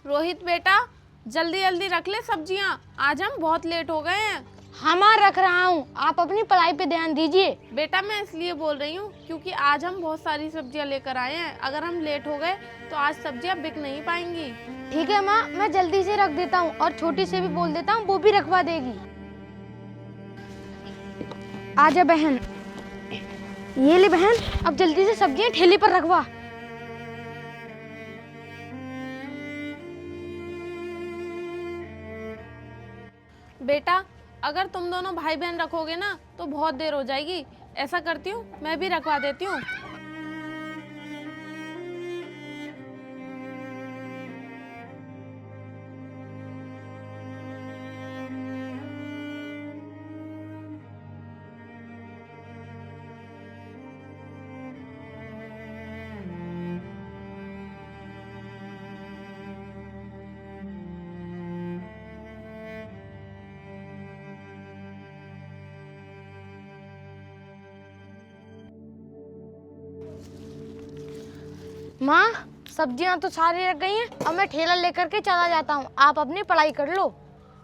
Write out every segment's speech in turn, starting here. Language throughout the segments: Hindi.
रोहित बेटा, जल्दी जल्दी रख ले सब्जियां, आज हम बहुत लेट हो गए हैं। हाँ माँ, रख रहा हूँ। आप अपनी पढ़ाई पे ध्यान दीजिए। बेटा मैं इसलिए बोल रही हूँ क्योंकि आज हम बहुत सारी सब्जियां लेकर आए हैं। अगर हम लेट हो गए तो आज सब्जियां बिक नहीं पाएंगी। ठीक है माँ, मैं जल्दी से रख देता हूँ और छोटी से भी बोल देता हूँ, वो भी रखवा देगी। आजा बहन। ये ले बहन, अब जल्दी से सब्जियां ठेले पर रखवा। बेटा अगर तुम दोनों भाई बहन रखोगे ना तो बहुत देर हो जाएगी। ऐसा करती हूँ, मैं भी रखवा देती हूँ। माँ, सब्जियां तो सारी रख गई हैं, अब मैं ठेला लेकर के चला जाता हूँ। आप अपनी पढ़ाई कर लो।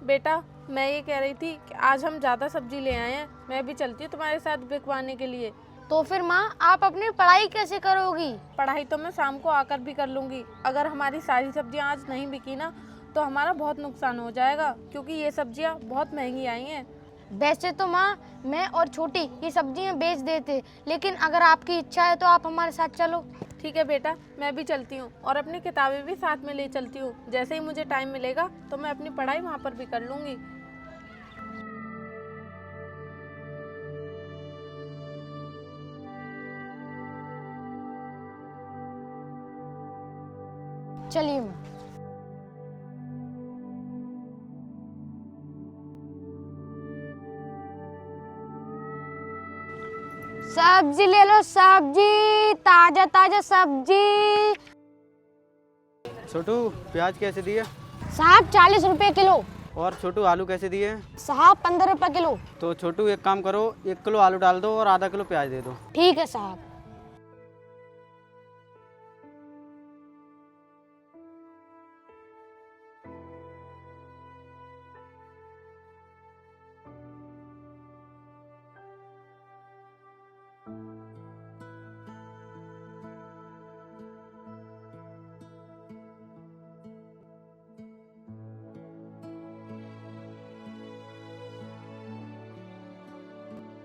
बेटा मैं ये कह रही थी कि आज हम ज़्यादा सब्जी ले आए हैं, मैं भी चलती हूँ तुम्हारे साथ बिकवाने के लिए। तो फिर माँ, आप अपनी पढ़ाई कैसे करोगी? पढ़ाई तो मैं शाम को आकर भी कर लूँगी। अगर हमारी सारी सब्जियाँ आज नहीं बिकी ना तो हमारा बहुत नुकसान हो जाएगा, क्योंकि ये सब्जियाँ बहुत महंगी आई हैं। वैसे तो माँ, मैं और छोटी ये सब्जियां बेच देते, लेकिन अगर आपकी इच्छा है तो आप हमारे साथ चलो। ठीक है बेटा, मैं भी चलती हूँ और अपनी किताबें भी साथ में ले चलती हूँ। जैसे ही मुझे टाइम मिलेगा तो मैं अपनी पढ़ाई वहाँ पर भी कर लूँगी। चलिए माँ। सब्जी ले लो, सब्जी, ताजा ताजा सब्जी। छोटू प्याज कैसे दिए? साहब 40 रुपए किलो। और छोटू आलू कैसे दिए? साहब 15 रुपए किलो। तो छोटू एक काम करो, 1 किलो आलू डाल दो और आधा किलो प्याज दे दो। ठीक है साहब।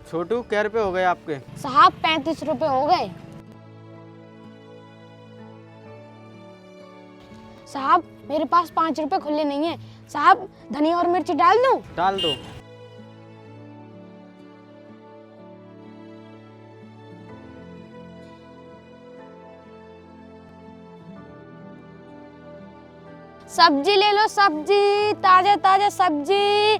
छोटू क्या रुपये हो गए आपके? साहब 35 रुपए हो गए। साहब मेरे पास 5 रुपए खुले नहीं है। साहब धनिया और मिर्च डाल दूं? डाल दो। सब्जी ले लो, सब्जी, ताजा ताजा सब्जी।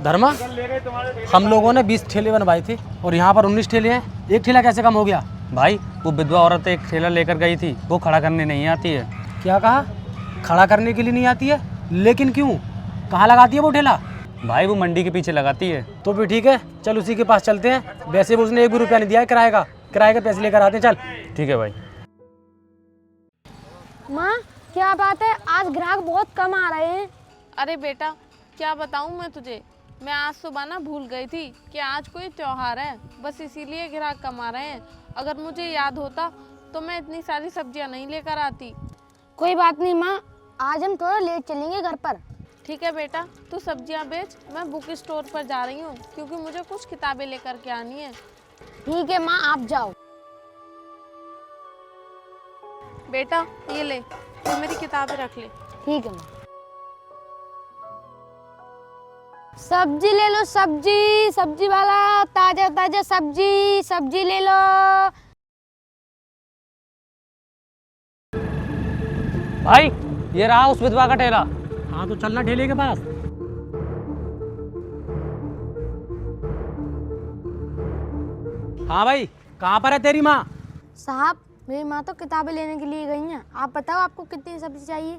धर्मा, हम लोगों ने 20 ठेले बनवाए थे और यहाँ पर 19 ठेले हैं। एक ठेला कैसे कम हो गया? भाई वो विधवा औरत एक ठेला लेकर गई थी, वो खड़ा करने नहीं आती है। क्या कहा? खड़ा करने के लिए नहीं आती है? लेकिन क्यों? कहाँ लगाती है वो ठेला? भाई वो मंडी के पीछे लगाती है। तो फिर ठीक है, चल उसी के पास चलते हैं। वैसे भी उसने 1 भी रुपया नहीं दिया है किराए का। किराए के पैसे लेकर आते हैं, चल। ठीक है भाई। माँ क्या बात है, आज ग्राहक बहुत कम आ रहे हैं। अरे बेटा क्या बताऊँ मैं तुझे, मैं आज सुबह ना भूल गई थी कि आज कोई त्योहार है, बस इसीलिए ग्राहक कम आ रहे हैं। अगर मुझे याद होता तो मैं इतनी सारी सब्जियां नहीं लेकर आती। कोई बात नहीं माँ, आज हम थोड़ा लेट चलेंगे घर पर। ठीक है बेटा, तू सब्जियां बेच, मैं बुक स्टोर पर जा रही हूँ क्योंकि मुझे कुछ किताबें लेकर के आनी है। ठीक है माँ, आप जाओ। बेटा ये ले, तू मेरी किताबें रख ले। ठीक है माँ। सब्जी ले लो, सब्जी, सब्जी वाला, ताजा ताजा सब्जी, सब्जी ले लो। भाई ये रहा उस विधवा का ठेला। हाँ तो चलना ठेले के पास। हाँ भाई, कहाँ पर है तेरी माँ? साहब मेरी माँ तो किताबें लेने के लिए गई हैं। आप बताओ आपको कितनी सब्जी चाहिए?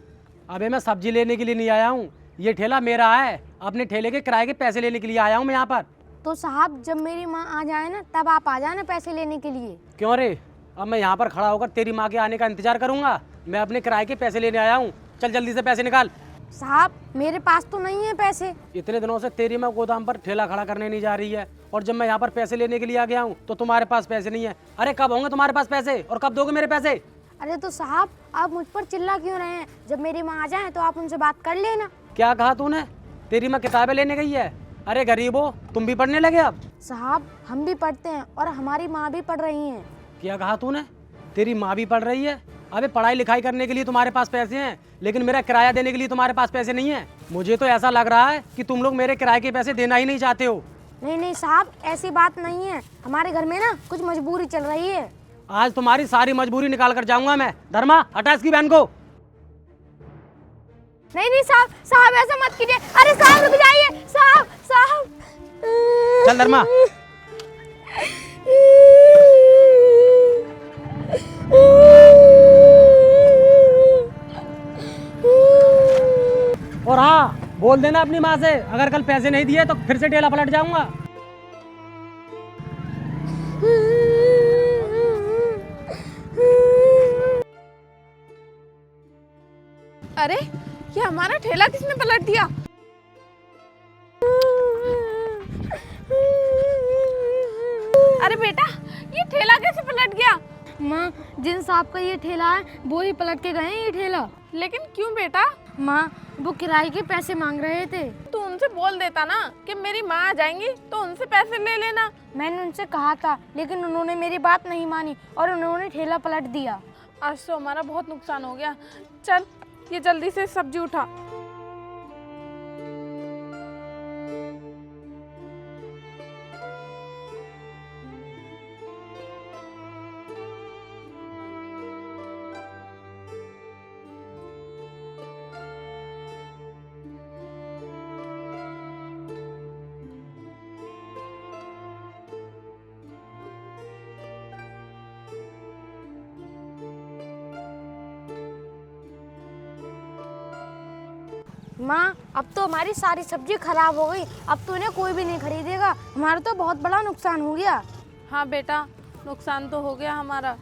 अबे मैं सब्जी लेने के लिए नहीं आया हूँ, ये ठेला मेरा है। अपने ठेले के किराए के पैसे लेने के लिए आया हूँ मैं यहाँ पर। तो साहब जब मेरी माँ आ जाए ना तब आप आ जाना पैसे लेने के लिए। क्यों रे? अब मैं यहाँ पर खड़ा होकर तेरी माँ के आने का इंतजार करूंगा? मैं अपने किराए के पैसे लेने आया हूँ। चल जल्दी से पैसे निकाल। साहब मेरे पास तो नहीं है पैसे। इतने दिनों से तेरी माँ गोदाम पर ठेला खड़ा करने नहीं जा रही है, और जब मैं यहाँ पर पैसे लेने के लिए आ गया हूँ तो तुम्हारे पास पैसे नहीं है। अरे कब होंगे तुम्हारे पास पैसे, और कब दोगे मेरे पैसे? अरे तो साहब आप मुझ पर चिल्ला क्यों रहे हैं? जब मेरी माँ आ जाए तो आप उनसे बात कर लेना। क्या कहा तूने? तेरी माँ किताबें लेने गई है? अरे गरीबो, तुम भी पढ़ने लगे अब? साहब हम भी पढ़ते हैं और हमारी माँ भी पढ़ रही हैं। क्या कहा तूने? तेरी माँ भी पढ़ रही है? अबे पढ़ाई लिखाई करने के लिए तुम्हारे पास पैसे हैं, लेकिन मेरा किराया देने के लिए तुम्हारे पास पैसे नहीं है। मुझे तो ऐसा लग रहा है कि तुम लोग मेरे किराए के पैसे देना ही नहीं चाहते हो। नहीं नहीं साहब ऐसी बात नहीं है, हमारे घर में ना कुछ मजबूरी चल रही है। आज तुम्हारी सारी मजबूरी निकाल कर जाऊंगा मैं। धर्मा, हटा इसकी बहन को। नहीं नहीं साहब, साहब ऐसा मत कीजिए। अरे साहब रुक जाइए। साहब साहब चल धर्मा। और हाँ, बोल देना अपनी माँ से, अगर कल पैसे नहीं दिए तो फिर से ठेला पलट जाऊंगा। अरे ये हमारा ठेला किसने पलट दिया? अरे बेटा ये ठेला कैसे पलट गया? माँ जिन साहब का ये ठेला है वो ही पलट के गए हैं ये ठेला। लेकिन क्यों बेटा? माँ वो किराए के पैसे मांग रहे थे। तू उनसे बोल देता ना कि मेरी माँ आ जाएंगी तो उनसे पैसे ले लेना। मैंने उनसे कहा था लेकिन उन्होंने मेरी बात नहीं मानी और उन्होंने ठेला पलट दिया। आज तो हमारा बहुत नुकसान हो गया। चल ये जल्दी से सब्जी उठा। माँ अब तो हमारी सारी सब्जी खराब हो गई, अब तो इन्हें कोई भी नहीं खरीदेगा। हमारा तो बहुत बड़ा नुकसान हो गया। हाँ बेटा नुकसान तो हो गया हमारा।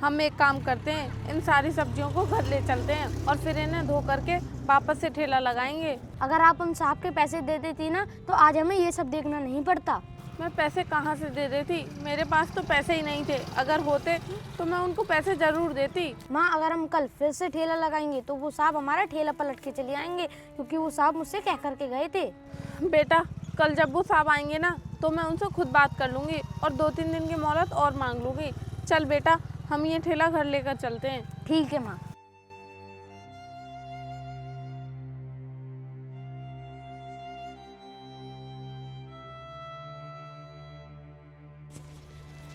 हम एक काम करते हैं, इन सारी सब्जियों को घर ले चलते हैं और फिर इन्हें धो करके वापस से ठेला लगाएंगे। अगर आप उन साहब के पैसे दे देती ना तो आज हमें ये सब देखना नहीं पड़ता। मैं पैसे कहाँ से दे देती? मेरे पास तो पैसे ही नहीं थे। अगर होते तो मैं उनको पैसे जरूर देती। माँ अगर हम कल फिर से ठेला लगाएंगे तो वो साहब हमारा ठेला पलट के चले आएंगे, क्योंकि वो साहब मुझसे कह करके गए थे। बेटा कल जब वो साहब आएंगे ना तो मैं उनसे खुद बात कर लूँगी और 2-3 दिन की मोहलत और मांग लूँगी। चल बेटा हम ये ठेला घर लेकर चलते हैं। ठीक है माँ।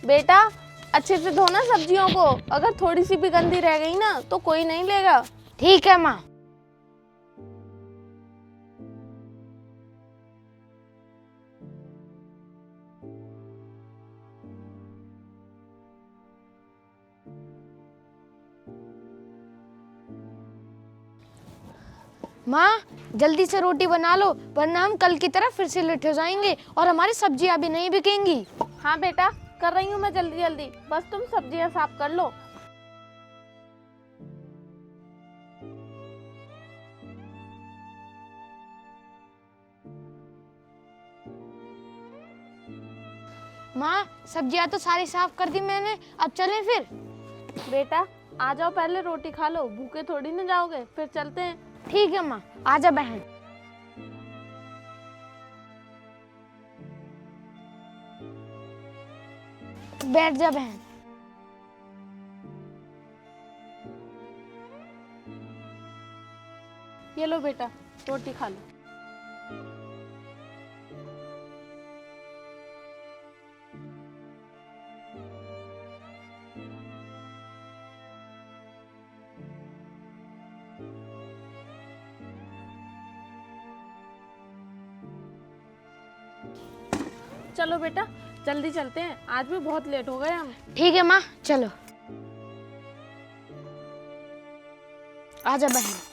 बेटा अच्छे से धोना सब्जियों को, अगर थोड़ी सी भी गंदी रह गई ना तो कोई नहीं लेगा। ठीक है माँ। माँ जल्दी से रोटी बना लो वरना हम कल की तरह फिर से लेट हो जाएंगे और हमारी सब्जियां भी नहीं बिकेंगी। हाँ बेटा कर रही हूँ मैं जल्दी जल्दी, बस तुम सब्जियां साफ कर लो। माँ सब्जियां तो सारी साफ कर दी मैंने, अब चलें फिर। बेटा आ जाओ पहले रोटी खा लो, भूखे थोड़ी ना जाओगे, फिर चलते हैं। ठीक है माँ, आजा बहन। बैठ जा बहन। ये लो बेटा रोटी खा लो। चलो बेटा जल्दी चलते हैं, आज भी बहुत लेट हो गए हम। ठीक है माँ चलो। आजा बहन।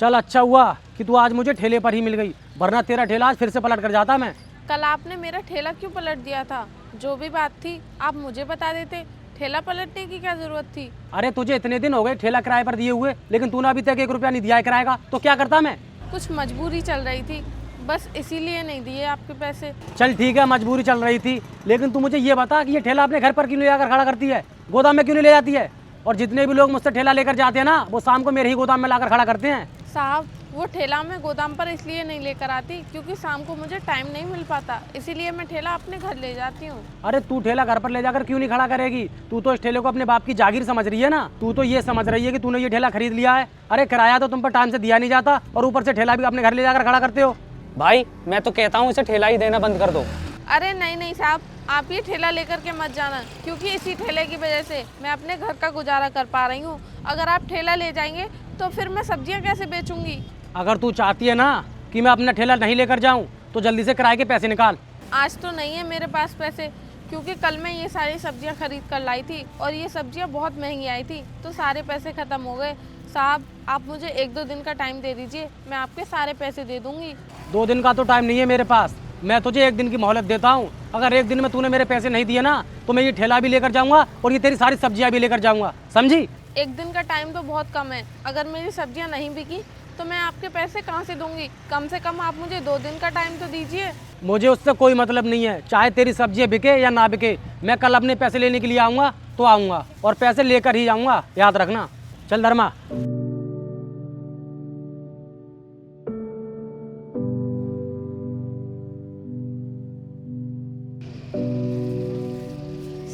चल अच्छा हुआ कि तू आज मुझे ठेले पर ही मिल गई, वरना तेरा ठेला आज फिर से पलट कर जाता मैं। कल आपने मेरा ठेला क्यों पलट दिया था? जो भी बात थी आप मुझे बता देते, ठेला पलटने की क्या जरूरत थी? अरे तुझे इतने दिन हो गए ठेला किराए पर दिए हुए, लेकिन तूने अभी तक 1 रुपया नहीं दिया है किराए का, तो क्या करता मैं? कुछ मजबूरी चल रही थी, बस इसीलिए नहीं दिए आपके पैसे। चल ठीक है, मजबूरी चल रही थी, लेकिन तू मुझे ये बता कि ये ठेला अपने घर पर क्यों ले जाकर खड़ा करती है, गोदाम में क्यों नहीं ले जाती है? और जितने भी लोग मुझसे ठेला लेकर जाते हैं ना, वो शाम को मेरे ही गोदाम में लाकर खड़ा करते हैं। साहब वो ठेला मैं गोदाम पर इसलिए नहीं लेकर आती क्योंकि शाम को मुझे टाइम नहीं मिल पाता, इसीलिए मैं ठेला अपने घर ले जाती हूँ। अरे तू ठेला घर पर ले जाकर क्यों नहीं खड़ा करेगी? तू तो इस ठेले को अपने बाप की जागीर समझ रही है ना। तू तो ये समझ रही है कि तूने ये ठेला खरीद लिया है। अरे किराया तो तुम पर टाइम से दिया नहीं जाता, और ऊपर से ठेला भी अपने घर ले जाकर खड़ा करते हो। भाई मैं तो कहता हूँ इसे ठेला ही देना बंद कर दो। अरे नहीं नहीं साहब, आप ये ठेला लेकर के मत जाना, क्योंकि इसी ठेले की वजह से मैं अपने घर का गुजारा कर पा रही हूँ। अगर आप ठेला ले जाएंगे तो फिर मैं सब्जियाँ कैसे बेचूंगी? अगर तू चाहती है ना कि मैं अपना ठेला नहीं लेकर जाऊं, तो जल्दी से किराए के पैसे निकाल। आज तो नहीं है मेरे पास पैसे, क्योंकि कल मैं ये सारी सब्जियां खरीद कर लाई थी और ये सब्जियां बहुत महंगी आई थी, तो सारे पैसे ख़त्म हो गए। साहब आप मुझे 1-2 दिन का टाइम दे दीजिए, मैं आपके सारे पैसे दे दूंगी। 2 दिन का तो टाइम नहीं है मेरे पास, मैं तुझे 1 दिन की मोहलत देता हूँ। अगर 1 दिन में तूने मेरे पैसे नहीं दिए ना, तो मैं ये ठेला भी लेकर जाऊँगा और ये तेरी सारी सब्जियाँ भी लेकर जाऊँगा, समझी? 1 दिन का टाइम तो बहुत कम है, अगर मेरी सब्जियां नहीं बिकी तो मैं आपके पैसे कहाँ से दूंगी? कम से कम आप मुझे 2 दिन का टाइम तो दीजिए। मुझे उससे कोई मतलब नहीं है, चाहे तेरी सब्जियाँ बिके या ना बिके। मैं कल अपने पैसे लेने के लिए आऊँगा तो आऊँगा, और पैसे लेकर ही आऊँगा, याद रखना। चल धर्मा।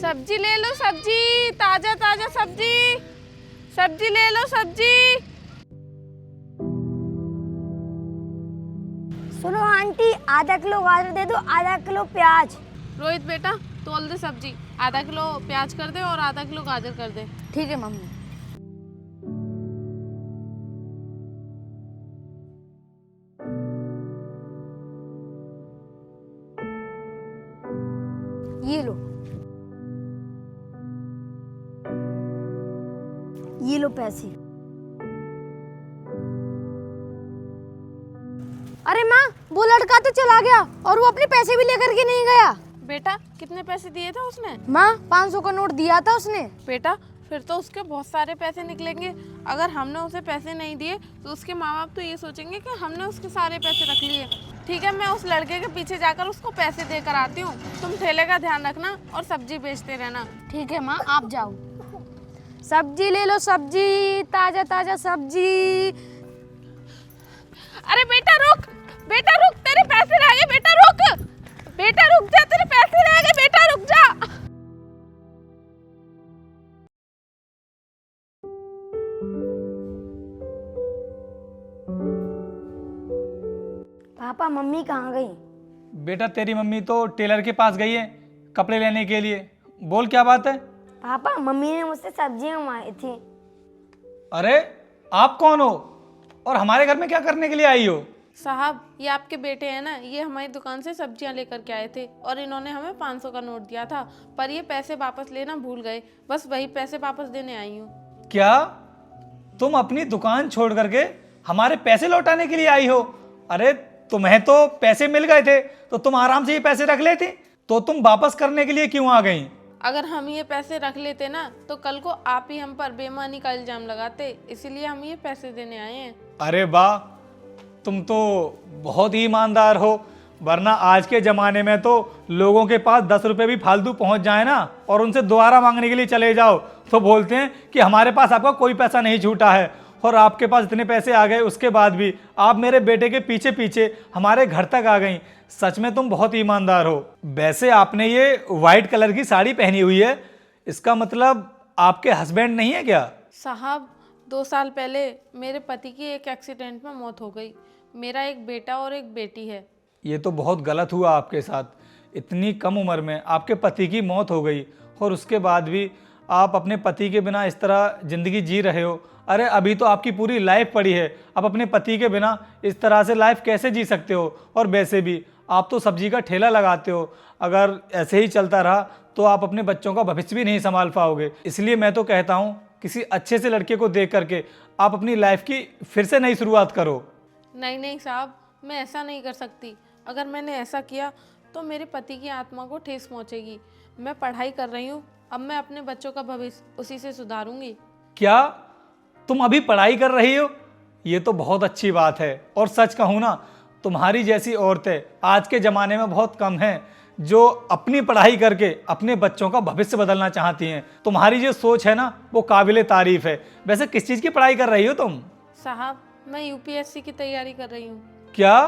सब्जी ले लो, सब्जी ताजा ताजा सब्जी, सब्जी ले लो सब्जी। सुनो आंटी, आधा किलो गाजर दे दो, आधा किलो प्याज। रोहित बेटा तोल दे सब्जी, आधा किलो प्याज कर दे और आधा किलो गाजर कर दे। ठीक है मम्मी। ये लो, ये लो पैसे। अरे माँ, वो लड़का तो चला गया और वो अपने पैसे भी लेकर के नहीं गया। बेटा कितने पैसे दिए थे उसने? माँ 500 का नोट दिया था उसने। बेटा फिर तो उसके बहुत सारे पैसे निकलेंगे। अगर हमने उसे पैसे नहीं दिए तो उसके माँ बाप तो ये सोचेंगे कि हमने उसके सारे पैसे रख लिए। ठीक है, मैं उस लड़के के पीछे जाकर उसको पैसे देकर आती हूँ। तुम ठेले का ध्यान रखना और सब्जी बेचते रहना। ठीक है माँ, आप जाओ। सब्जी ले लो, सब्जी ताजा ताजा सब्जी। अरे बेटा रुक, बेटा रुक, तेरे पैसे रह गए। बेटा रुक, बेटा रुक जा, तेरे पैसे रह गए। बेटा रुक जा। पापा मम्मी कहाँ गई? बेटा तेरी मम्मी तो टेलर के पास गई है कपड़े लेने के लिए। बोल क्या बात है? पापा मम्मी ने मुझसे सब्जियां मंगाई थी। अरे आप कौन हो और हमारे घर में क्या करने के लिए आई हो? साहब ये आपके बेटे हैं ना, ये हमारी दुकान से सब्जियां लेकर के आए थे और इन्होंने हमें 500 का नोट दिया था, पर ये पैसे वापस लेना भूल गए। बस वही पैसे वापस देने आई हूँ। क्या तुम अपनी दुकान छोड़ करके हमारे पैसे लौटाने के लिए आई हो? अरे तुम्हें तो पैसे मिल गए थे तो तुम आराम से ये पैसे रख लेते, तो तुम वापस करने के लिए क्यों आ गई? अगर हम ये पैसे रख लेते ना तो कल को आप ही हम पर बेईमानी का इल्जाम लगाते, इसीलिए हम ये पैसे देने आए हैं। अरे वाह, तुम तो बहुत ही ईमानदार हो, वरना आज के ज़माने में तो लोगों के पास 10 रुपये भी फालतू पहुंच जाए ना और उनसे दोबारा मांगने के लिए चले जाओ तो बोलते हैं कि हमारे पास आपका कोई पैसा नहीं छूटा है। और आपके पास इतने पैसे आ गए, उसके बाद भी आप मेरे बेटे के पीछे पीछे हमारे घर तक आ गई। सच में तुम बहुत ईमानदार हो। वैसे आपने ये वाइट कलर की साड़ी पहनी हुई है, इसका मतलब आपके हस्बैंड नहीं है क्या? साहब 2 साल पहले मेरे पति की एक एक्सीडेंट में मौत हो गई। मेरा एक बेटा और एक बेटी है। ये तो बहुत गलत हुआ आपके साथ। इतनी कम उम्र में आपके पति की मौत हो गई और उसके बाद भी आप अपने पति के बिना इस तरह ज़िंदगी जी रहे हो। अरे अभी तो आपकी पूरी लाइफ पड़ी है, आप अपने पति के बिना इस तरह से लाइफ कैसे जी सकते हो? और वैसे भी आप तो सब्जी का ठेला लगाते हो, अगर ऐसे ही चलता रहा तो आप अपने बच्चों का भविष्य भी नहीं संभाल पाओगे। इसलिए मैं तो कहता हूँ किसी अच्छे से लड़के को देख करके आप अपनी लाइफ की फिर से नई शुरुआत करो। नहीं नहीं साहब, मैं ऐसा नहीं कर सकती। अगर मैंने ऐसा किया तो मेरे पति की आत्मा को ठेस पहुंचेगी। मैं पढ़ाई कर रही हूँ, अब मैं अपने बच्चों का भविष्य उसी से सुधारूंगी। क्या तुम अभी पढ़ाई कर रही हो? ये तो बहुत अच्छी बात है। और सच कहूँ ना, तुम्हारी जैसी औरतें आज के ज़माने में बहुत कम हैं जो अपनी पढ़ाई करके अपने बच्चों का भविष्य बदलना चाहती हैं। तुम्हारी जो सोच है ना, वो काबिले तारीफ है। वैसे किस चीज़ की पढ़ाई कर रही हो तुम? साहब, मैं यूपीएससी की तैयारी कर रही हूँ। क्या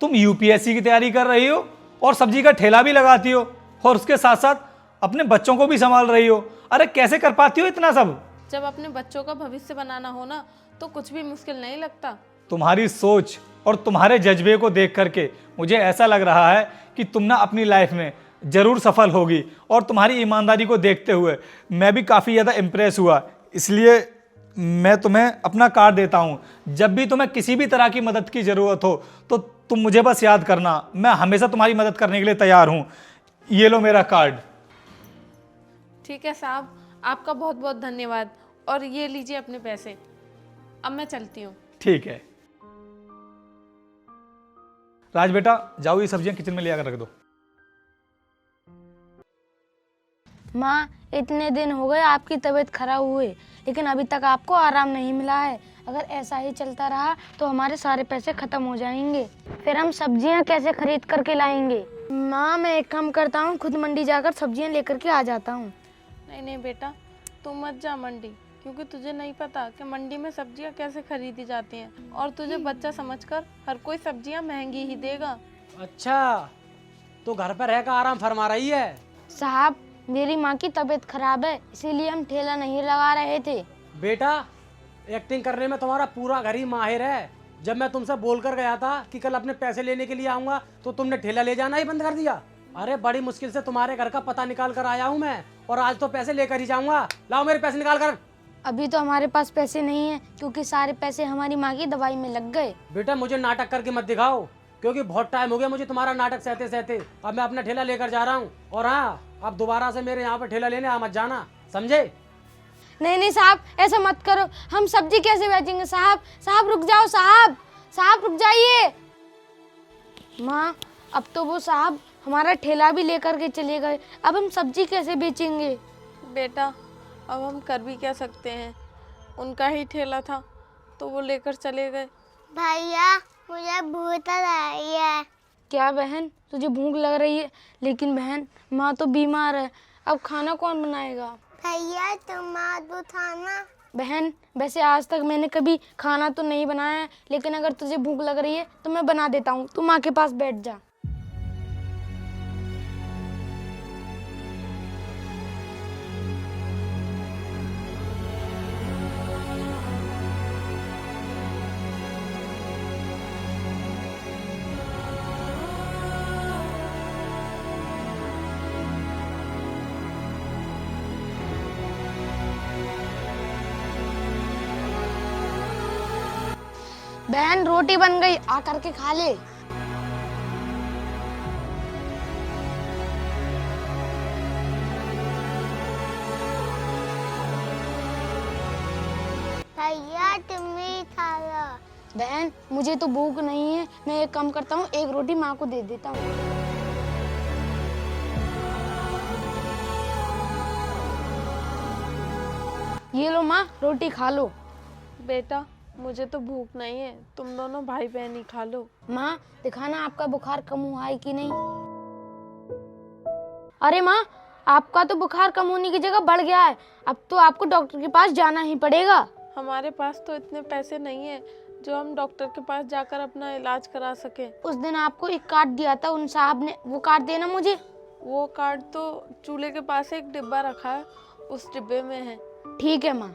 तुम यूपीएससी की तैयारी कर रही हो और सब्जी का ठेला भी लगाती हो और उसके साथ साथ अपने बच्चों को भी संभाल रही हो? अरे कैसे कर पाती हो इतना सब? जब अपने बच्चों का भविष्य बनाना हो ना, तो कुछ भी मुश्किल नहीं लगता। तुम्हारी सोच और तुम्हारे जज्बे को देख करके मुझे ऐसा लग रहा है कि तुम ना अपनी लाइफ में ज़रूर सफल होगी। और तुम्हारी ईमानदारी को देखते हुए मैं भी काफ़ी ज़्यादा इम्प्रेस हुआ। इसलिए मैं तुम्हें अपना कार्ड देता हूँ। जब भी तुम्हें किसी भी तरह की मदद की ज़रूरत हो तो तुम मुझे बस याद करना। मैं हमेशा तुम्हारी मदद करने के लिए तैयार हूँ। ये लो मेरा कार्ड। ठीक है साहब, आपका बहुत बहुत धन्यवाद। और ये लीजिए अपने पैसे। अब मैं चलती हूँ। ठीक है राज बेटा, जाओ ये सब्जियां किचन में ले आकर रख दो। माँ, इतने दिन हो गए आपकी तबीयत खराब हुए, लेकिन अभी तक आपको आराम नहीं मिला है। अगर ऐसा ही चलता रहा तो हमारे सारे पैसे खत्म हो जाएंगे। फिर हम सब्जियां कैसे खरीद करके लाएंगे? माँ, मैं एक काम करता हूँ, खुद मंडी जाकर सब्जियां लेकर के आ जाता हूँ। नहीं नहीं बेटा, तू मत जा मंडी, क्योंकि तुझे नहीं पता कि मंडी में सब्जियां कैसे खरीदी जाती हैं। और तुझे बच्चा समझकर हर कोई सब्जियां महंगी ही देगा। अच्छा, तो घर पर रहकर आराम फरमा रही है? साहब, मेरी माँ की तबीयत खराब है, इसीलिए हम ठेला नहीं लगा रहे थे। बेटा, एक्टिंग करने में तुम्हारा पूरा घर ही माहिर है। जब मैं तुमसे बोलकर गया था कि कल अपने पैसे लेने के लिए आऊंगा, तो तुमने ठेला ले जाना ही बंद कर दिया। अरे बड़ी मुश्किल से तुम्हारे घर का पता निकाल कर आया हूँ मैं, और आज तो पैसे लेकर ही जाऊंगा। लाओ मेरे पैसे निकाल कर। अभी तो हमारे पास पैसे नहीं है, क्योंकि सारे पैसे हमारी माँ की दवाई में लग गए। बेटा, मुझे नाटक करके मत दिखाओ, क्योंकि बहुत टाइम हो गया मुझे तुम्हारा नाटक सहते सहते। अब मैं अपना ठेला लेकर जा रहा हूँ। और हाँ, अब दोबारा से मेरे यहाँ पे ठेला लेने आ मत जाना, समझे? नहीं नहीं साहब, ऐसा मत करो। हम सब्जी कैसे बेचेंगे? साहब, साहब रुक जाओ। साहब, साहब रुक जाइए। माँ, अब तो वो साहब हमारा ठेला भी लेकर के चले गए। अब हम सब्जी कैसे बेचेंगे? बेटा, अब हम कर भी क्या सकते हैं? उनका ही ठेला था तो वो लेकर चले गए। भैया, मुझे भूख रही है। क्या बहन, तुझे भूख लग रही है? लेकिन बहन, माँ तो बीमार है, अब खाना कौन बनाएगा? भैया, तुम हाथ उठाना। बहन, वैसे आज तक मैंने कभी खाना तो नहीं बनाया है, लेकिन अगर तुझे भूख लग रही है तो मैं बना देता हूँ। तू माँ के पास बैठ जा। बहन, रोटी बन गई, आ करके खा ले। भैया, तुम भी खा लो। बहन, मुझे तो भूख नहीं है। मैं एक काम करता हूँ, एक रोटी माँ को दे देता हूँ। ये लो माँ, रोटी खा लो। बेटा, मुझे तो भूख नहीं है, तुम दोनों भाई बहन ही खा लो। माँ, दिखाना आपका बुखार कम हुआ है कि नहीं। अरे माँ, आपका तो बुखार कम होने की जगह बढ़ गया है। अब तो आपको डॉक्टर के पास जाना ही पड़ेगा। हमारे पास तो इतने पैसे नहीं है जो हम डॉक्टर के पास जाकर अपना इलाज करा सके। उस दिन आपको एक कार्ड दिया था उन साहब ने, वो कार्ड देना मुझे। वो कार्ड तो चूल्हे के पास एक डिब्बा रखा है, उस डिब्बे में है। ठीक है माँ।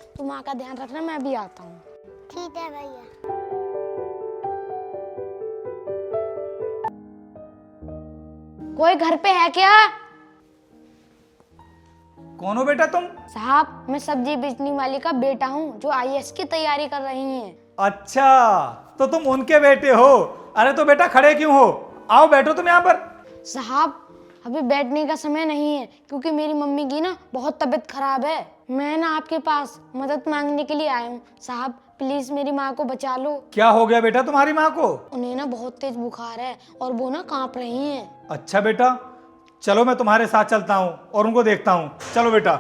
तुम माँ का ध्यान रखना, मैं भी आता हूँ। ठीक है भैया। कोई घर पे है क्या? कौन हो बेटा तुम? साहब मैं सब्जी बेचने वाले का बेटा हूँ जो आईएएस की तैयारी कर रही हैं। अच्छा, तो तुम उनके बेटे हो। अरे तो बेटा खड़े क्यों हो, आओ बैठो तुम यहाँ पर। साहब अभी बैठने का समय नहीं है क्योंकि मेरी मम्मी की ना बहुत तबीयत खराब है। मैं ना आपके पास मदद मांगने के लिए आया हूँ। साहब प्लीज मेरी माँ को बचा लो। क्या हो गया बेटा तुम्हारी माँ को? उन्हें ना बहुत तेज बुखार है और वो ना कांप रही हैं। अच्छा बेटा, चलो मैं तुम्हारे साथ चलता हूँ और उनको देखता हूँ। चलो बेटा।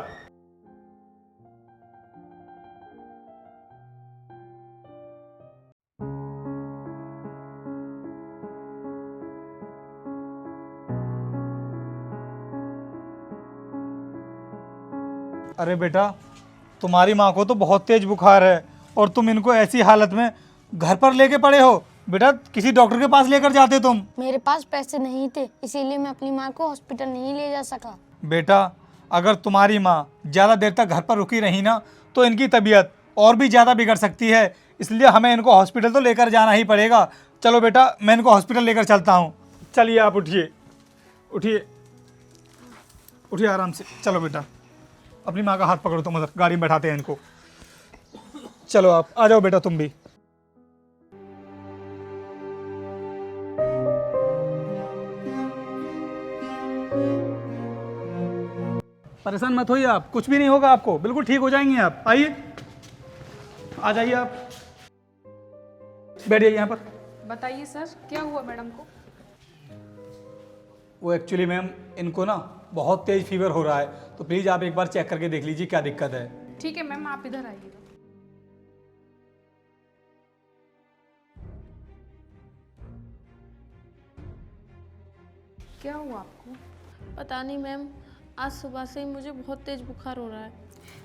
अरे बेटा, तुम्हारी माँ को तो बहुत तेज बुखार है और तुम इनको ऐसी हालत में घर पर लेके पड़े हो। बेटा किसी डॉक्टर के पास लेकर जाते तुम। मेरे पास पैसे नहीं थे इसीलिए मैं अपनी माँ को हॉस्पिटल नहीं ले जा सका। बेटा अगर तुम्हारी माँ ज़्यादा देर तक घर पर रुकी रही ना तो इनकी तबीयत और भी ज़्यादा बिगड़ सकती है, इसलिए हमें इनको हॉस्पिटल तो लेकर जाना ही पड़ेगा। चलो बेटा मैं इनको हॉस्पिटल लेकर चलता हूँ। चलिए आप उठिए, उठिए उठिए आराम से। चलो बेटा, अपनी माँ का हाथ पकड़ो तुम, उधर गाड़ी में बैठाते हैं इनको। चलो आप आ जाओ बेटा तुम भी। परेशान मत होइए आप, कुछ भी नहीं होगा आपको, बिल्कुल ठीक हो जाएंगे आप। आइए, आ जाइए आप, बैठिए यहाँ पर। बताइए सर, क्या हुआ मैडम को? वो एक्चुअली मैम इनको ना बहुत तेज फीवर हो रहा है, तो प्लीज़ आप एक बार चेक करके देख लीजिए क्या दिक्कत है। ठीक है मैम, आप इधर आइएगा। क्या हुआ आपको? पता नहीं मैम, आज सुबह से ही मुझे बहुत तेज बुखार हो रहा है।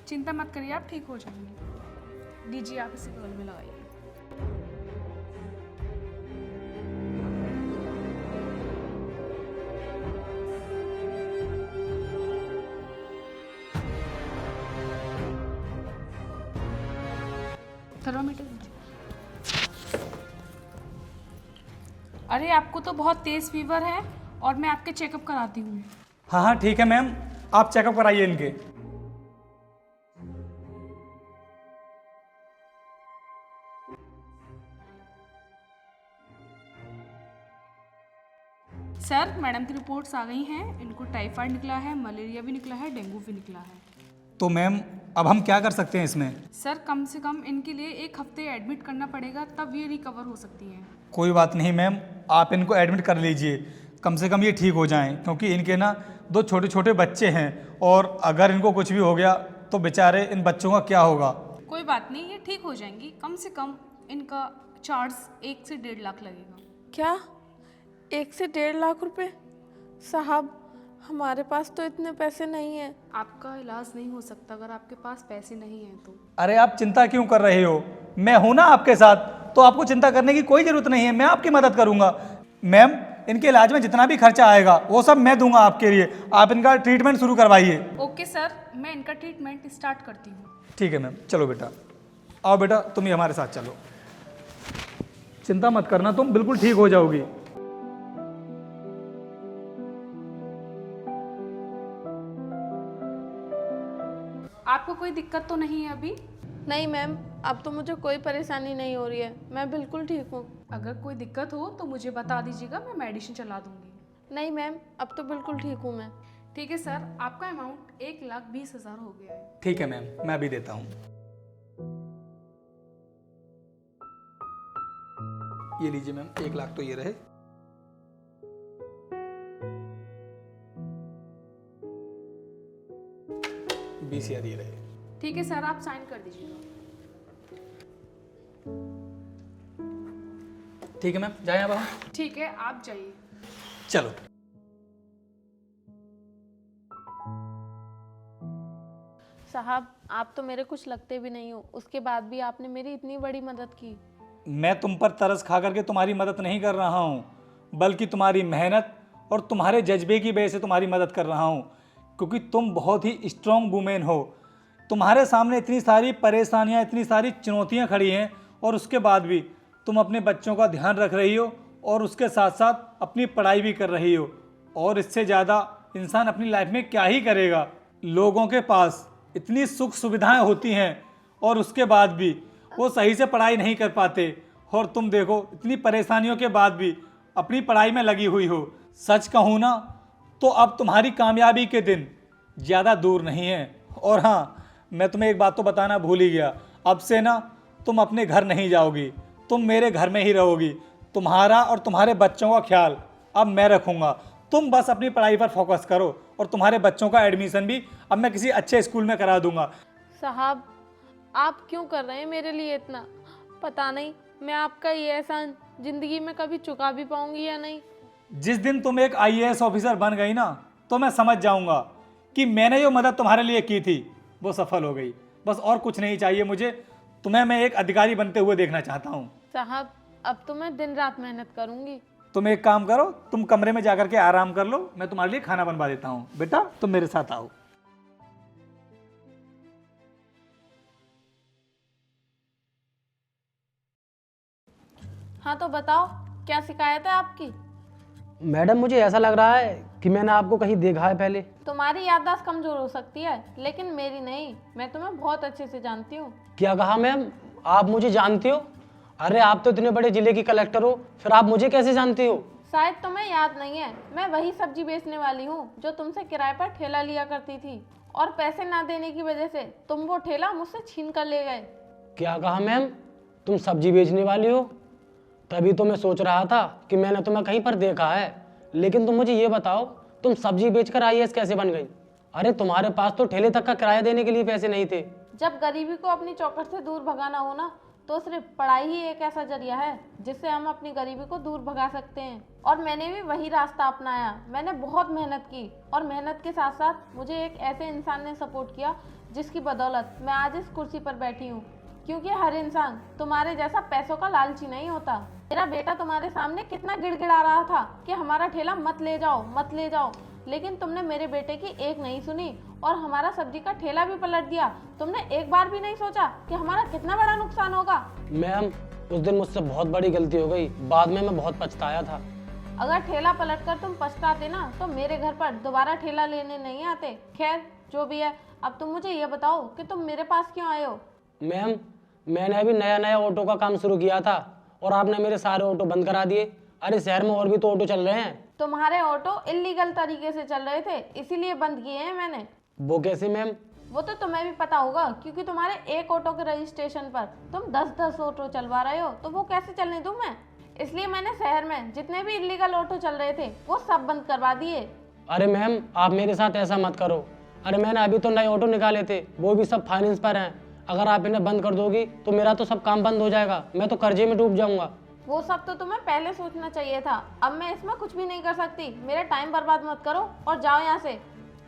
चिंता मत करिए, आप ठीक हो जाएंगे। दीजिए आप इसे गले में लगाइए। थर्मामीटर दीजिए। अरे आपको तो बहुत तेज फीवर है और मैं आपके चेकअप कराती हूँ। हाँ हाँ ठीक है मैम, आप चेकअप कराइए इनके। सर मैडम की रिपोर्ट्स आ गई हैं। इनको टाइफाइड निकला है, मलेरिया भी निकला है, डेंगू भी निकला है। तो मैम अब हम क्या कर सकते हैं इसमें? सर कम से कम इनके लिए 1 हफ्ते एडमिट करना पड़ेगा, तब ये रिकवर हो सकती हैं। कोई बात नहीं मैम, आप इनको एडमिट कर लीजिए, कम से कम ये ठीक हो जाएं, क्योंकि इनके ना 2 छोटे छोटे बच्चे हैं और अगर इनको कुछ भी हो गया तो बेचारे इन बच्चों का क्या होगा। कोई बात नहीं, ये ठीक हो जाएंगी। कम से कम इनका चार्ज 1 से 1.5 लाख लगेगा। क्या 1 से 1.5 लाख रुपए? साहब हमारे पास तो इतने पैसे नहीं हैं। आपका इलाज नहीं हो सकता अगर आपके पास पैसे नहीं हैं तो। अरे आप चिंता क्यों कर रहे हो, मैं हूं ना आपके साथ, तो आपको चिंता करने की कोई ज़रूरत नहीं है, मैं आपकी मदद करूंगा। मैम इनके इलाज में जितना भी खर्चा आएगा वो सब मैं दूंगा आपके लिए, आप इनका ट्रीटमेंट शुरू करवाइए। ओके सर, मैं इनका ट्रीटमेंट स्टार्ट करती हूँ। ठीक है मैम, चलो बेटा, आओ बेटा तुम ही हमारे साथ चलो। चिंता मत करना, तुम बिल्कुल ठीक हो जाओगी। आपको कोई दिक्कत तो नहीं है अभी? नहीं मैम, अब तो मुझे कोई परेशानी नहीं हो रही है, मैं बिल्कुल ठीक हूँ। अगर कोई दिक्कत हो तो मुझे बता दीजिएगा, मैं मेडिसिन चला दूंगी। नहीं मैम, अब तो बिल्कुल ठीक हूँ मैं। ठीक है सर, आपका अमाउंट 1,20,000 हो गया है। ठीक है मैम, मैं अभी देता हूँ। ये लीजिए मैम, 1 लाख तो ये रहे। बीस ये रहे। ठीक है सर, आप साइन कर दीजिएगा। ठीक है मैम, जाएं अब हम। ठीक है, आप जाइए। चलो। साहब आप तो मेरे कुछ लगते भी नहीं हो, उसके बाद भी आपने मेरी इतनी बड़ी मदद की। मैं तुम पर तरस खा करके तुम्हारी मदद नहीं कर रहा हूँ, बल्कि तुम्हारी मेहनत और तुम्हारे जज्बे की वजह से तुम्हारी मदद कर रहा हूँ, क्योंकि तुम बहुत ही स्ट्रॉन्ग वुमेन हो। तुम्हारे सामने इतनी सारी परेशानियाँ, इतनी सारी चुनौतियाँ खड़ी हैं और उसके बाद भी तुम अपने बच्चों का ध्यान रख रही हो और उसके साथ साथ अपनी पढ़ाई भी कर रही हो। और इससे ज़्यादा इंसान अपनी लाइफ में क्या ही करेगा। लोगों के पास इतनी सुख सुविधाएं होती हैं और उसके बाद भी वो सही से पढ़ाई नहीं कर पाते, और तुम देखो इतनी परेशानियों के बाद भी अपनी पढ़ाई में लगी हुई हो। सच कहूँ ना तो अब तुम्हारी कामयाबी के दिन ज़्यादा दूर नहीं है। और हाँ, मैं तुम्हें एक बात तो बताना भूल ही गया, अब से ना तुम अपने घर नहीं जाओगी, तुम मेरे घर में ही रहोगी। तुम्हारा और तुम्हारे बच्चों का ख्याल अब मैं रखूँगा। तुम बस अपनी पढ़ाई पर फोकस करो, और तुम्हारे बच्चों का एडमिशन भी अब मैं किसी अच्छे स्कूल में करा दूंगा। साहब, आप क्यों कर रहे हैं मेरे लिए इतना? पता नहीं मैं आपका ये एहसान ज़िंदगी में कभी चुका भी पाऊंगी या नहीं। जिस दिन तुम एक IAS ऑफिसर बन गई ना, तो मैं समझ जाऊंगा कि मैंने जो मदद तुम्हारे लिए की थी वो सफल हो गई। बस और कुछ नहीं चाहिए मुझे, तुम्हें मैं एक अधिकारी बनते हुए देखना चाहता हूँ। साहब, अब तो मैं दिन रात मेहनत करूंगी। तुम एक काम करो, तुम कमरे में जाकर के आराम कर लो, मैं तुम्हारे लिए खाना बनवा देता हूँ। बेटा तुम मेरे साथ आओ। हाँ तो बताओ, क्या शिकायत है आपकी? मैडम मुझे ऐसा लग रहा है कि मैंने आपको कहीं देखा है पहले। तुम्हारी याददाश्त कमजोर हो सकती है, लेकिन मेरी नहीं। मैं तुम्हें बहुत अच्छे से जानती हूँ। क्या कहा मैम? आप मुझे जानती हो? अरे आप तो इतने बड़े जिले की कलेक्टर हो, फिर आप मुझे कैसे जानती हो? शायद तुम्हें याद नहीं है, मैं वही सब्जी बेचने वाली हूँ जो तुमसे किराए पर ठेला लिया करती थी, और पैसे ना देने की वजह से तुम वो ठेला मुझसे छीन कर ले गए। क्या कहा मैम? तुम सब्जी बेचने वाली हो? तभी तो मैं सोच रहा था कि मैंने तुम्हें कहीं पर देखा है। लेकिन तुम मुझे ये बताओ, तुम सब्जी बेचकर IAS कैसे बन गई? अरे तुम्हारे पास तो ठेले तक का किराया देने के लिए पैसे नहीं थे। जब गरीबी को अपनी चौखट से दूर भगाना हो ना, तो सिर्फ पढ़ाई ही एक ऐसा जरिया है जिससे हम अपनी गरीबी को दूर भगा सकते हैं। और मैंने भी वही रास्ता अपनाया। मैंने बहुत मेहनत की, और मेहनत के साथ साथ मुझे एक ऐसे इंसान ने सपोर्ट किया जिसकी बदौलत मैं आज इस कुर्सी पर बैठी हूँ। क्योंकि हर इंसान तुम्हारे जैसा पैसों का लालची नहीं होता। मेरा बेटा तुम्हारे सामने कितना गिड़गिड़ा रहा था कि हमारा ठेला मत ले जाओ, मत ले जाओ, लेकिन तुमने मेरे बेटे की एक नहीं सुनी और हमारा सब्जी का ठेला भी पलट दिया। तुमने एक बार भी नहीं सोचा कि हमारा कितना बड़ा नुकसान होगा। मैम उस दिन मुझसे बहुत बड़ी गलती हो गई, बाद में मैं बहुत पछताया था। अगर ठेला पलट कर तुम पछताते ना, तो मेरे घर पर दोबारा ठेला लेने नहीं आते। खैर जो भी है, अब तुम मुझे ये बताओ कि तुम मेरे पास क्यों आए हो? मैम मैंने अभी नया ऑटो का काम शुरू किया था और आपने मेरे सारे ऑटो बंद करा दिए। अरे शहर में और भी तो ऑटो चल रहे हैं। तुम्हारे ऑटो इलीगल तरीके से चल रहे थे, इसीलिए बंद किए हैं मैंने। वो कैसे मैम? वो तो तुम्हें भी पता होगा, क्योंकि तुम्हारे एक ऑटो के रजिस्ट्रेशन पर तुम 10-10 ऑटो चलवा रहे हो, तो वो कैसे चलने दूं मैं? इसलिए मैंने शहर में जितने भी इलीगल ऑटो चल रहे थे वो सब बंद करवा दिए। अरे मैम आप मेरे साथ ऐसा मत करो। अरे मैंने अभी तो नए ऑटो निकाले थे, वो भी सब फाइनेंस पर हैं। अगर आप इन्हें बंद कर दोगी तो मेरा तो सब काम बंद हो जाएगा, मैं तो कर्जे में डूब जाऊंगा। वो सब तो तुम्हें पहले सोचना चाहिए था। अब मैं इसमें कुछ भी नहीं कर सकती। मेरा टाइम बर्बाद मत करो और जाओ यहाँ से।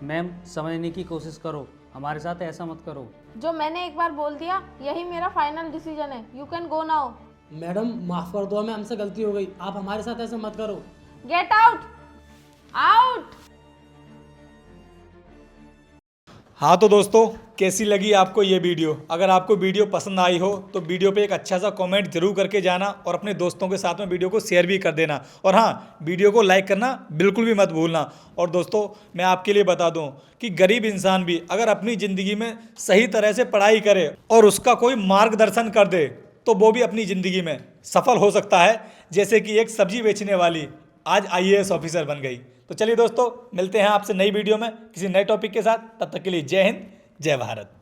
मैम समझने की कोशिश करो, हमारे साथ ऐसा मत करो। जो मैंने एक बार बोल दिया यही मेरा फाइनल डिसीजन है। You can go now. Madam माफ कर दो, हमें हमसे गलती हो गई, आप हमारे साथ ऐसा मत करो। Get out, out. हाँ तो दोस्तों, कैसी लगी आपको ये वीडियो? अगर आपको वीडियो पसंद आई हो तो वीडियो पे एक अच्छा सा कमेंट जरूर करके जाना और अपने दोस्तों के साथ में वीडियो को शेयर भी कर देना। और हाँ, वीडियो को लाइक करना बिल्कुल भी मत भूलना। और दोस्तों मैं आपके लिए बता दूं कि गरीब इंसान भी अगर अपनी ज़िंदगी में सही तरह से पढ़ाई करे और उसका कोई मार्गदर्शन कर दे तो वो भी अपनी ज़िंदगी में सफल हो सकता है, जैसे कि एक सब्जी बेचने वाली आज IAS ऑफिसर बन गई। तो चलिए दोस्तों, मिलते हैं आपसे नई वीडियो में किसी नए टॉपिक के साथ। तब तक के लिए जय हिंद, जय भारत।